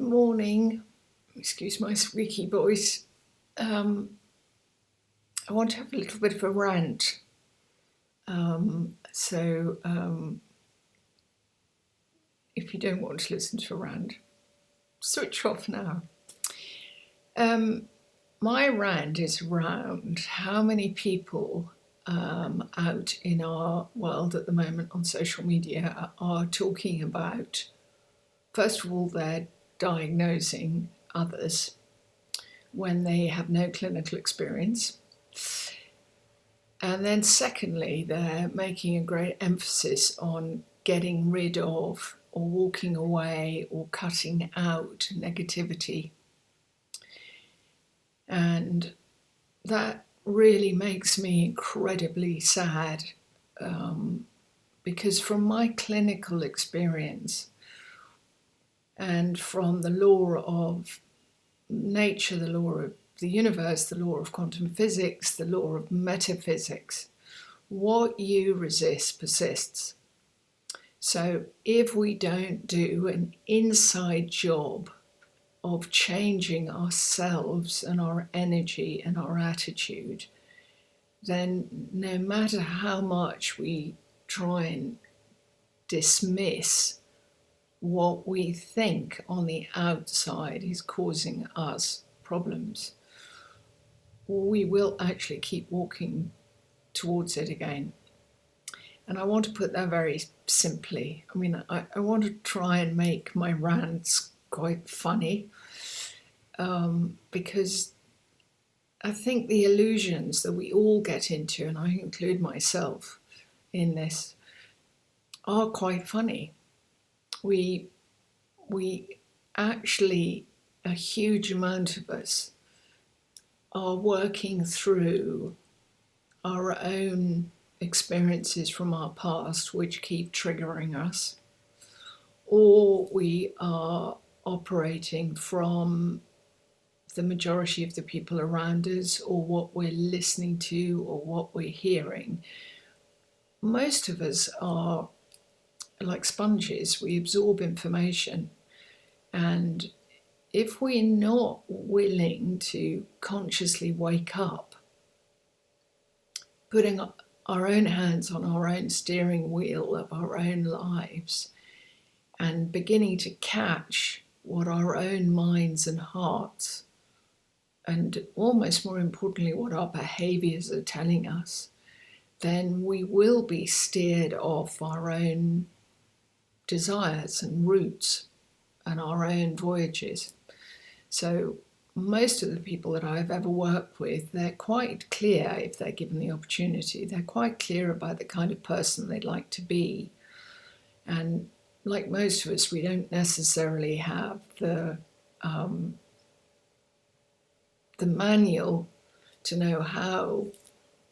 morning. Excuse my squeaky voice. I want to have a little bit of a rant. If you don't want to listen to a rant, switch off now. My rant is around how many people out in our world at the moment on social media are talking about, first of all, they're diagnosing others when they have no clinical experience. And then secondly, they're making a great emphasis on getting rid of or walking away or cutting out negativity. And that really makes me incredibly sad because from my clinical experience and from the law of nature, the law of the universe, the law of quantum physics, the law of metaphysics, what you resist persists. So if we don't do an inside job of changing ourselves and our energy and our attitude, then no matter how much we try and dismiss what we think on the outside is causing us problems, we will actually keep walking towards it again. And I want to put that very simply. I mean, I want to try and make my rants quite funny because I think the illusions that we all get into, and I include myself in this, are quite funny. We actually, a huge amount of us are working through our own experiences from our past which keep triggering us, or we are operating from the majority of the people around us, or what we're listening to, or what we're hearing. Most of us are like sponges. We absorb information, and if we're not willing to consciously wake up, putting our own hands on our own steering wheel of our own lives and beginning to catch what our own minds and hearts, and almost more importantly, what our behaviors are telling us, then we will be steered off our own desires and routes and our own voyages. So most of the people that I've ever worked with, they're quite clear, if they're given the opportunity, they're quite clear about the kind of person they'd like to be. And like most of us, we don't necessarily have the manual to know how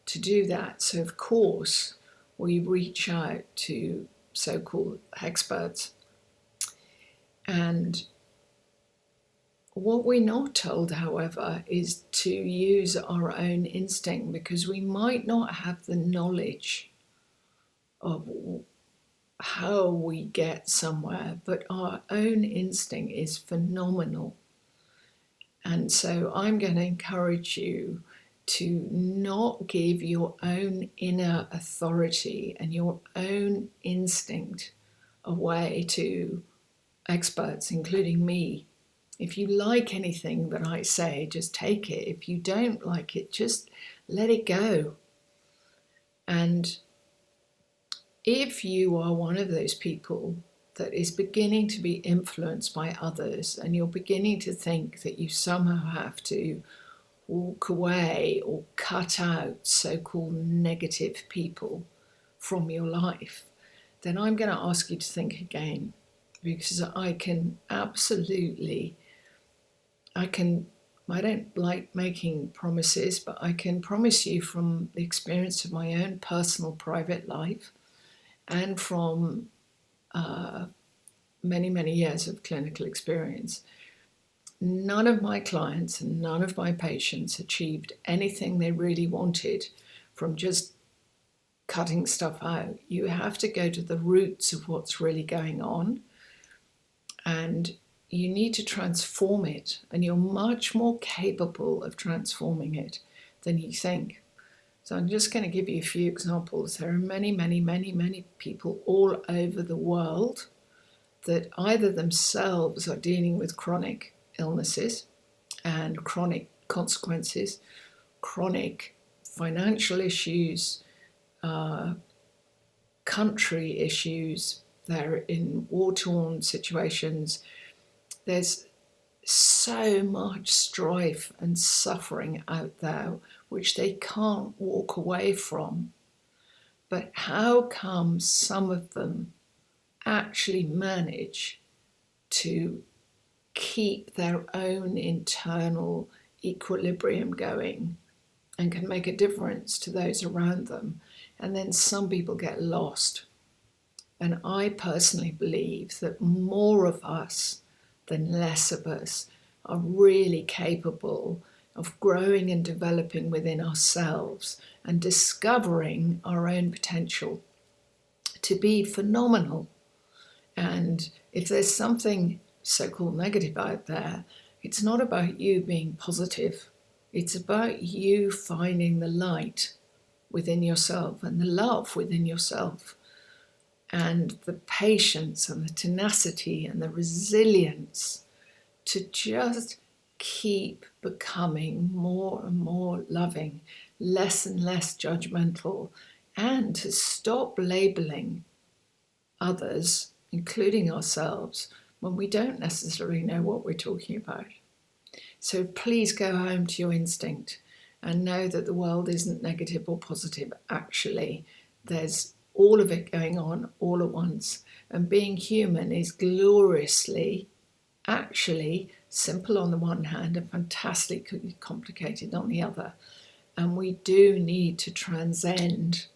to do that. So of course, we reach out to so-called experts. And what we're not told, however, is to use our own instinct, because we might not have the knowledge of how we get somewhere, but our own instinct is phenomenal. And so I'm going to encourage you to not give your own inner authority and your own instinct away to experts, including me. If you like anything that I say, just take it. If you don't like it, just let it go. And if you are one of those people that is beginning to be influenced by others, and you're beginning to think that you somehow have to walk away or cut out so-called negative people from your life, then I'm going to ask you to think again, because I don't like making promises, but I can promise you from the experience of my own personal private life and from many, many years of clinical experience, none of my clients and none of my patients achieved anything they really wanted from just cutting stuff out. You have to go to the roots of what's really going on. And you need to transform it, and you're much more capable of transforming it than you think. So I'm just going to give you a few examples. There are many, many, many, many people all over the world that either themselves are dealing with chronic illnesses and chronic consequences, chronic financial issues, country issues. They're in war-torn situations. There's so much strife and suffering out there which they can't walk away from. But how come some of them actually manage to keep their own internal equilibrium going and can make a difference to those around them? And then some people get lost. And I personally believe that more of us than less of us are really capable of growing and developing within ourselves and discovering our own potential to be phenomenal. And if there's something so-called negative out there, it's not about you being positive. It's about you finding the light within yourself and the love within yourself and the patience and the tenacity and the resilience to just keep becoming more and more loving, less and less judgmental, and to stop labeling others, including ourselves, when we don't necessarily know what we're talking about. So please go home to your instinct and know that the world isn't negative or positive. Actually, there's all of it going on all at once. And being human is gloriously, actually, simple on the one hand and fantastically complicated on the other. And we do need to transcend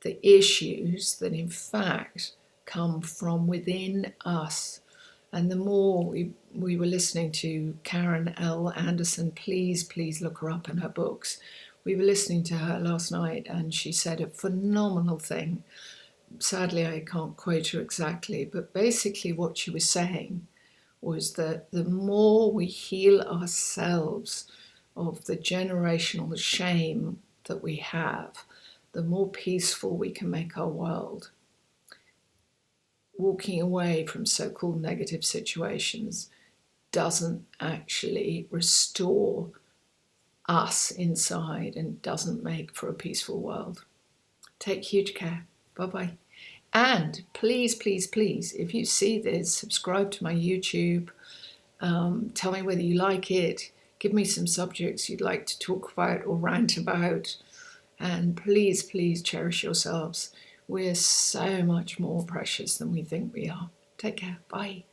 the issues that in fact come from within us. And the more we were listening to Karen L. Anderson, please look her up in her books. We were listening to her last night and she said a phenomenal thing. Sadly, I can't quote her exactly, but basically what she was saying was that the more we heal ourselves of the generational shame that we have, the more peaceful we can make our world. Walking away from so-called negative situations doesn't actually restore us inside and doesn't make for a peaceful world. Take huge care. Bye-bye. And please, if you see this, subscribe to my YouTube. Tell me whether you like it. Give me some subjects you'd like to talk about or rant about. And please cherish yourselves. We're so much more precious than we think we are. Take care. Bye.